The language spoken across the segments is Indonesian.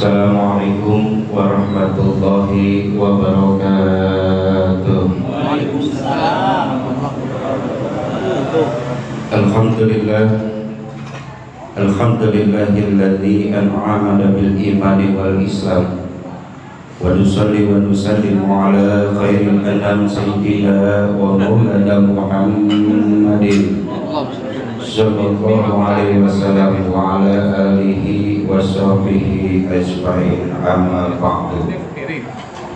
Assalamualaikum warahmatullahi wabarakatuh. Waalaikumsalam warahmatullahi wabarakatuh. Alhamdulillahilladzi an'amana bil imani wal islam. Wa nusalli wa nusallimu ala khairil anam sayyidina wa maulana Muhammadin sallallahu alaihi wasallam wa ala alihi wa sahbihi ajma'in, amma ba'du.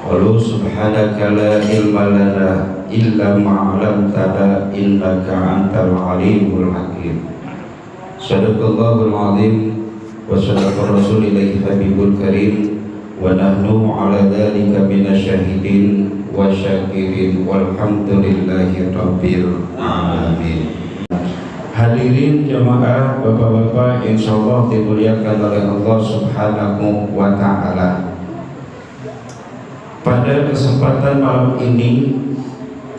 Qalu subhanaka la ilma lana illa ma 'allamtana innaka antal alimul hakim. Sadaqallahul azim wa sadaqa rasulillahil habibul karim wa nahnu ala dzalika minasyahidin wa syakirin walhamdulillahi rabbil alamin. Hadirin jamaah, bapak-bapak, insyaallah dimuliakan oleh Allah Subhanahu wa ta'ala. Pada kesempatan malam ini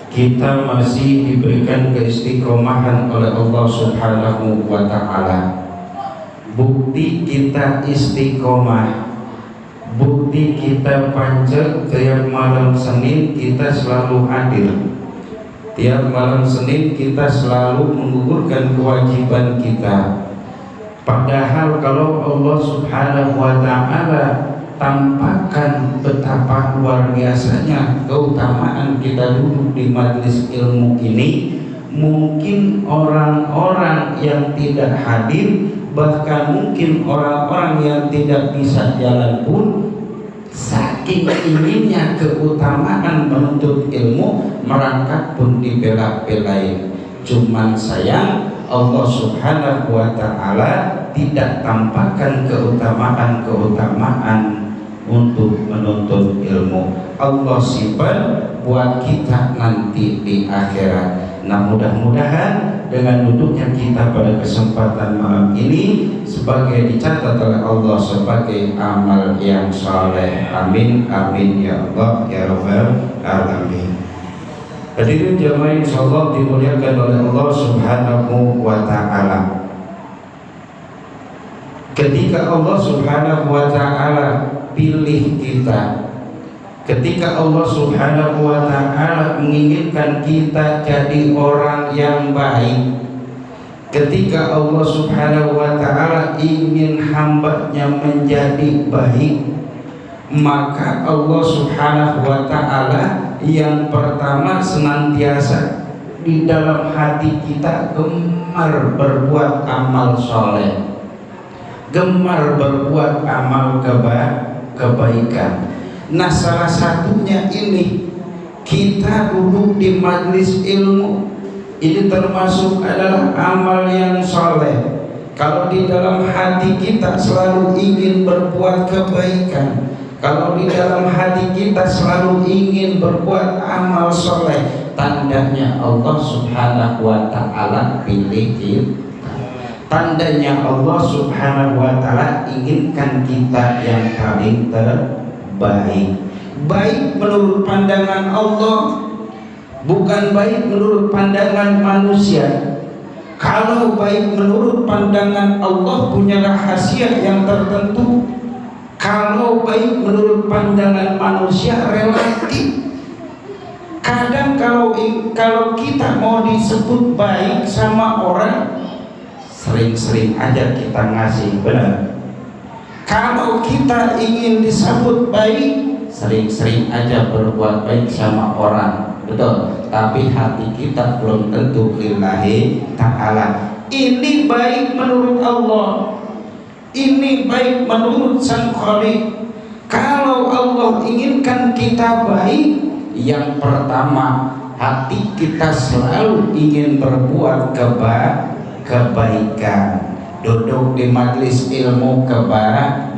kita masih diberikan keistiqomahan oleh Allah Subhanahu wa ta'ala. Bukti kita istiqomah, bukti kita pancet, tiap malam Senin kita selalu hadir. Tiap malam Senin kita selalu menggugurkan kewajiban kita. Padahal kalau Allah Subhanahu wa ta'ala tampakkan betapa luar biasanya keutamaan kita duduk di majelis ilmu ini, mungkin orang-orang yang tidak hadir, bahkan mungkin orang-orang yang tidak bisa jalan pun, saking inginnya keutamaan menuntut ilmu, merangkak pun dibela-belain. Cuman sayang Allah Subhanahu wa ta'ala tidak tampakkan keutamaan untuk menuntut ilmu. Allah simpan buat kita nanti di akhirat. Nah, mudah-mudahan dengan duduknya kita pada kesempatan malam ini sebagai dicatat oleh Allah sebagai amal yang saleh. Amin amin ya Allah ya rabbal alamin. Hadirin jamaah insyaallah dimuliakan oleh Allah Subhanahu wa ta'ala. Ketika Allah Subhanahu wa ta'ala pilih kita, ketika Allah Subhanahu wa ta'ala menginginkan kita jadi orang yang baik, ketika Allah Subhanahu wa ta'ala ingin hambanya menjadi baik, maka Allah Subhanahu wa ta'ala yang pertama senantiasa di dalam hati kita gemar berbuat amal soleh, gemar berbuat amal kebaikan. Nah, salah satunya ini kita duduk di majelis ilmu, ini termasuk adalah amal yang soleh. Kalau di dalam hati kita selalu ingin berbuat kebaikan, kalau di dalam hati kita selalu ingin berbuat amal soleh, tandanya Allah Subhanahu wa ta'ala pilih kita. Tandanya Allah Subhanahu wa ta'ala inginkan kita yang paling terbaik. Baik menurut pandangan Allah, bukan baik menurut pandangan manusia. Kalau baik menurut pandangan Allah punya rahasia yang tertentu. Kalau baik menurut pandangan manusia relatif. Kadang kalau kita mau disebut baik sama orang, sering-sering aja kita ngasih, benar. Kalau kita ingin disebut baik, sering-sering aja berbuat baik sama orang, betul. Tapi hati kita belum tentu lillahi ta'ala. Ini baik menurut Allah, ini baik menurut Sang Khaliq. Kalau Allah inginkan kita baik, yang pertama hati kita selalu ingin berbuat kebaikan. Duduk di majelis ilmu kebaikan,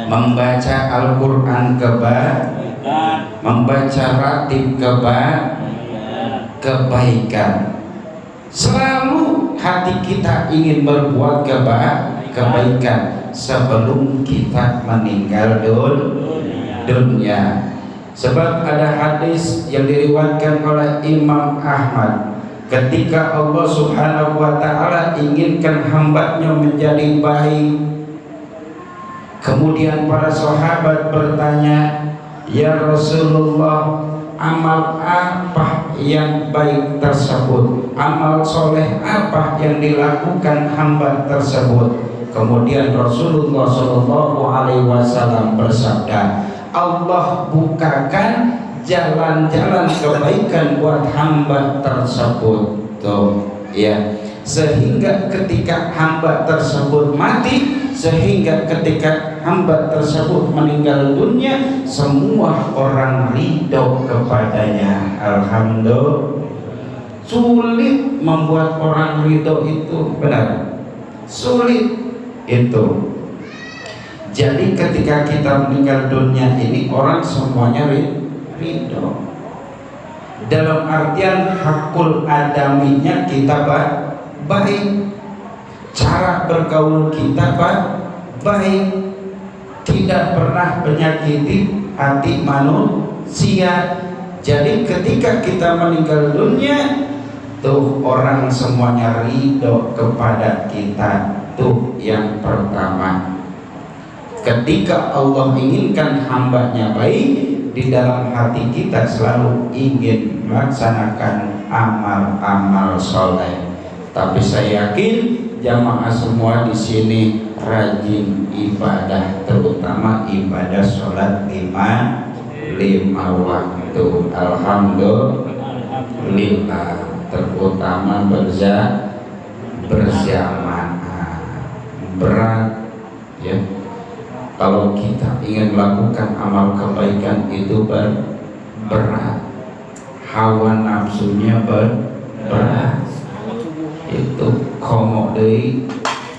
membaca Al-Quran kebaikan, membaca ratib kebaikan. Selalu hati kita ingin berbuat kebaikan sebelum kita meninggal dunia. Sebab ada hadis yang diriwayatkan oleh Imam Ahmad, ketika Allah Subhanahu wa ta'ala inginkan hambanya menjadi baik, Kemudian para sahabat bertanya, ya Rasulullah, amal apa yang baik tersebut, amal soleh apa yang dilakukan hamba tersebut? Kemudian Rasulullah SAW bersabda, Allah bukakan jalan-jalan kebaikan buat hamba tersebut. Tuh, ya. Sehingga ketika hamba tersebut mati, sehingga ketika hamba tersebut meninggal dunia, semua orang ridho kepadanya. Alhamdulillah. Sulit membuat orang ridho itu, benar, sulit itu. Jadi ketika kita meninggal dunia ini, orang semuanya ridho. Dalam artian hakul adaminya kita baik, cara bergaul kita baik, tidak pernah menyakiti hati manusia. Jadi ketika kita meninggal dunia, tuh orang semuanya ridho kepada kita. Tuh yang pertama. Ketika Allah inginkan hambanya baik, di dalam hati kita selalu ingin melaksanakan amal-amal soleh. Tapi saya yakin jamaah semua di sini rajin ibadah, terutama ibadah sholat lima waktu. Alhamdulillah, terutama berjamaah. Berat ya. Kalau kita ingin melakukan amal kebaikan itu berat, hawa nafsunya berat. Itu komo deui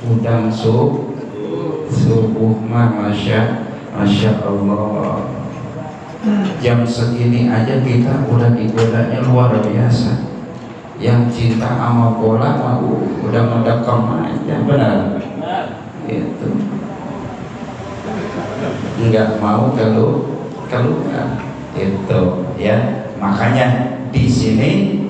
udang subuh mah masya Allah. Jam segini aja kita udah digodanya luar biasa. Yang cinta sama bola mah udah mendekam aja, benar. Itu nggak mau keluar itu ya. Makanya di sini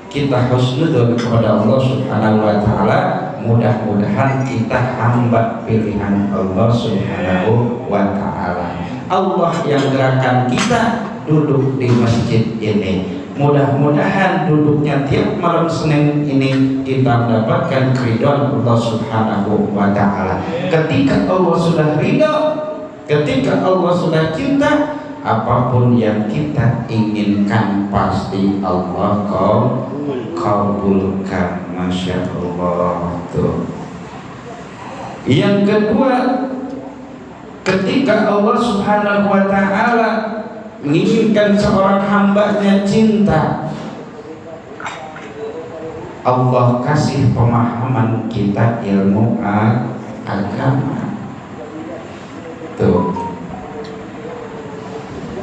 kita husnudzon kepada Allah Subhanahu wa taala, mudah-mudahan kita hamba pilihan Allah Subhanahu wa taala. Allah yang gerakan kita duduk di masjid ini. Mudah-mudahan duduknya tiap malam Senin ini kita mendapatkan keridhaan Allah Subhanahu wa taala. Ketika Allah sudah ridha, ketika Allah sudah cinta, apapun yang kita inginkan pasti Allah kabulkan. Masya Allah. Tuh. Yang kedua, ketika Allah Subhanahu wa ta'ala menginginkan seorang hambanya cinta, Allah kasih pemahaman kita ilmu agama. Tuh.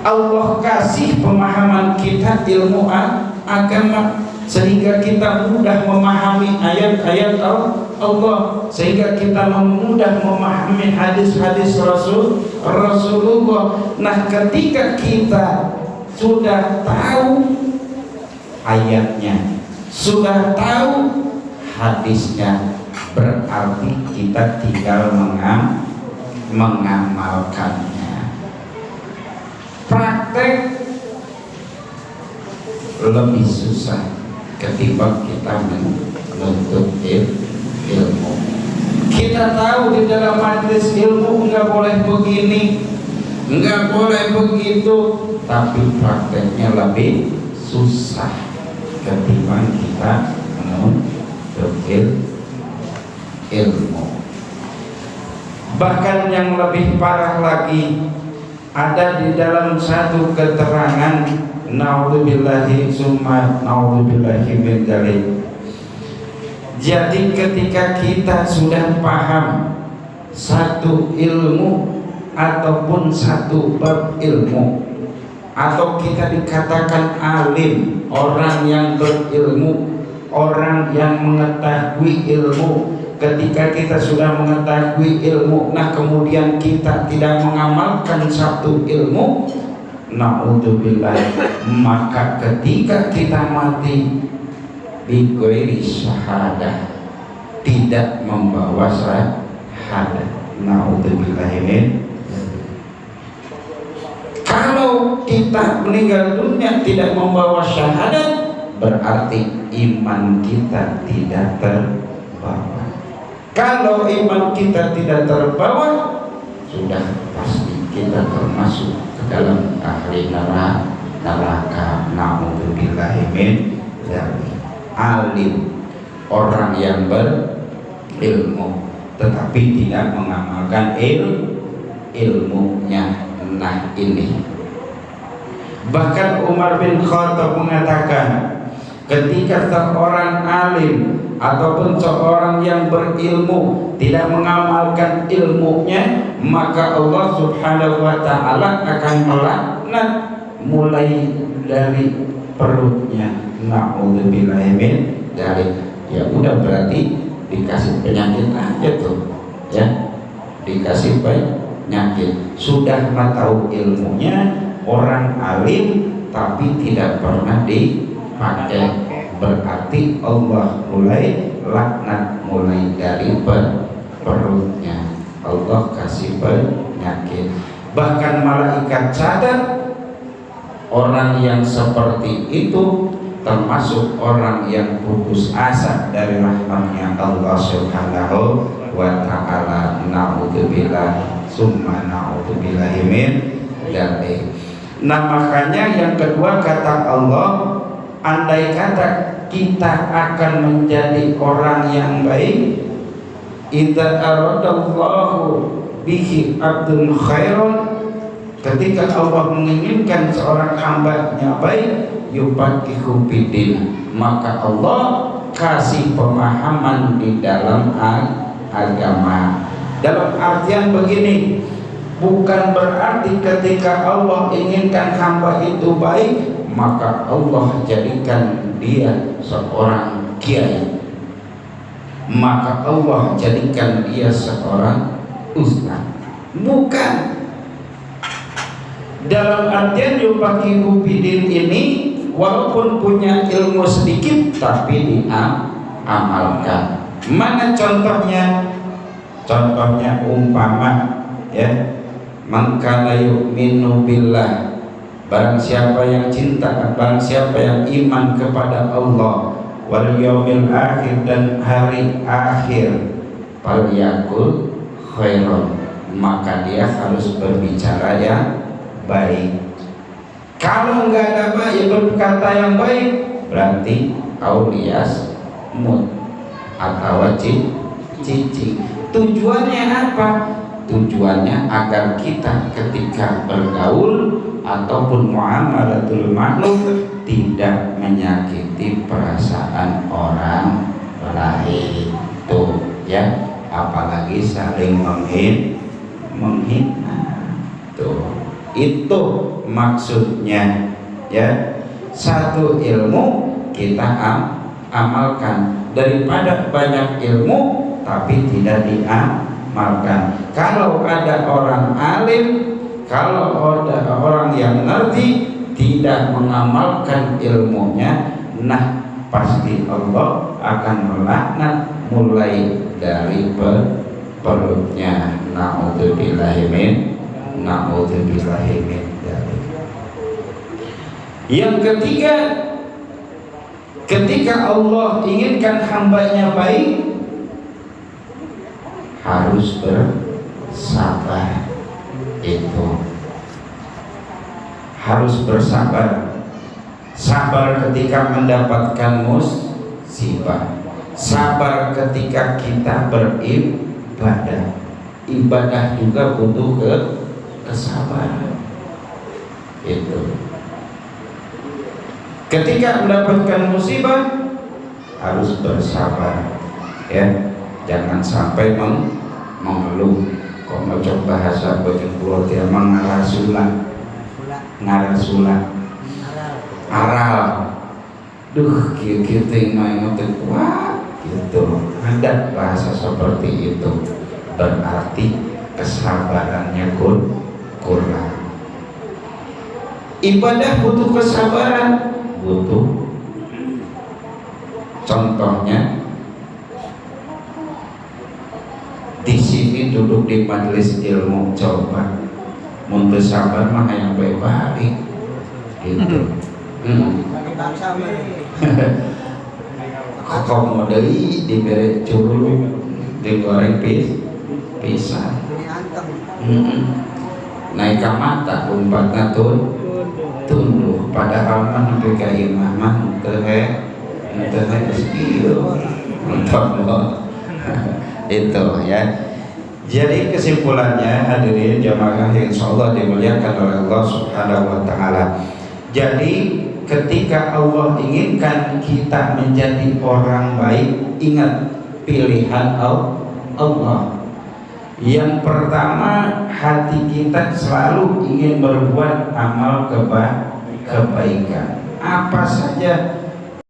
Allah kasih pemahaman kita ilmu agama, sehingga kita mudah memahami ayat-ayat Allah, sehingga kita mudah memahami hadis-hadis Rasulullah. Nah, ketika kita sudah tahu ayatnya, sudah tahu hadisnya, berarti kita tinggal mengamalkannya. Praktek lebih susah ketimbang kita menuntut ilmu. Kita tahu di dalam majelis ilmu enggak boleh begini, enggak boleh begitu, tapi prakteknya lebih susah ketimbang kita menuntut ilmu. Bahkan yang lebih parah lagi, ada di dalam satu keterangan, naudzubillahi summa naudzubillahi min dzalik. Jadi ketika kita sudah paham satu ilmu ataupun satu bab ilmu, atau kita dikatakan alim, orang yang berilmu, orang yang mengetahui ilmu, ketika kita sudah mengetahui ilmu, nah kemudian kita tidak mengamalkan satu ilmu, naudzubillah, maka ketika kita mati bi ghairi syahadah, tidak membawa syahadah, Naudzubillahi min. Kalau kita meninggal dunia tidak membawa syahadat, berarti iman kita tidak terbawa. Kalau iman kita tidak terbawa, sudah pasti kita termasuk ke dalam ahli neraka. Naudzubillahi min dzalik. Alim, orang yang berilmu tetapi tidak mengamalkan ilmunya. Nah ini bahkan Umar bin Khattab mengatakan, ketika seorang alim ataupun seorang yang berilmu tidak mengamalkan ilmunya, maka Allah Subhanahu wa ta'ala akan melaknat mulai dari perutnya. Naudzubillahi min dzalik. Ya udah, berarti dikasih penyakit aja tuh, ya, dikasih penyakit. Sudah tahu ilmunya, orang alim tapi tidak pernah dipakai, berarti Allah mulai laknat mulai dari perutnya. Allah kasih penyakit. Bahkan malaikat sadar orang yang seperti itu termasuk orang yang putus asa dari rahmatnya Allah Subhanahu wa ta'ala. Naudzubillah summa naudzubillahi min dzalik. Nah makanya yang kedua kata Allah, andai kata kita akan menjadi orang yang baik, idza aradallahu bihi abdun khairan, ketika Allah menginginkan seorang hamba-Nya baik, yufaqihu fiddin, maka Allah kasih pemahaman di dalam agama. Dalam artian begini, bukan berarti ketika Allah inginkan hamba itu baik, maka Allah jadikan dia seorang kiai, maka Allah jadikan dia seorang ustaz. Bukan. Dalam artian yufaqihu fiddin ini, walaupun punya ilmu sedikit tapi diamalkan. Mana contohnya? Contohnya umpama, ya, man kana yu'minu billah, barang siapa yang cinta, barang siapa yang iman kepada Allah, wal yaumil akhir, dan hari akhir, falyaqul khairan, maka dia harus berbicara yang baik. Kalau enggak ada baik, berkata yang baik, berarti aulias mut atau cici. Tujuannya apa? Tujuannya agar kita ketika bergaul ataupun muamalatul makhluk tidak menyakiti perasaan orang lain, tuh ya, apalagi saling menghina. Tuh, itu maksudnya, ya. Satu ilmu kita amalkan daripada banyak ilmu tapi tidak diamalkan. Kalau ada orang alim, kalau ada orang yang ngerti tidak mengamalkan ilmunya, nah pasti Allah akan melaknat mulai dari perutnya. Naudzubillahi min dzalik. Yang ketiga, ketika Allah inginkan hambanya baik, harus bersabar. Itu harus bersabar. Sabar ketika mendapatkan musibah, sabar ketika kita beribadah. Ibadah juga butuh kesabaran. Itu ketika mendapatkan musibah harus bersabar, ya. Jangan sampai mengeluh. Kok mau coba bahasa bagi keluar dia mengarasula, aral, duh gitu ngotot, wah gitu. Ada bahasa seperti itu, berarti kesabarannya kurang. Ibadah butuh kesabaran, butuh. Contohnya di sini rezeki duduk di majelis ilmu, coba mundur sabar mah yang baik-baik gitu. Kok mau deui dibere curug digoreng pisang. Naik ke mata umpatna tunduh padahal mah nepi ka imah mah teu skill untuk itu ya. Jadi kesimpulannya hadirin jamaah yang insyaallah dimuliakan oleh Allah Subhanahu wa taala. Jadi ketika Allah inginkan kita menjadi orang baik, ingat pilihan Allah. Yang pertama, hati kita selalu ingin berbuat amal kebaikan. Apa saja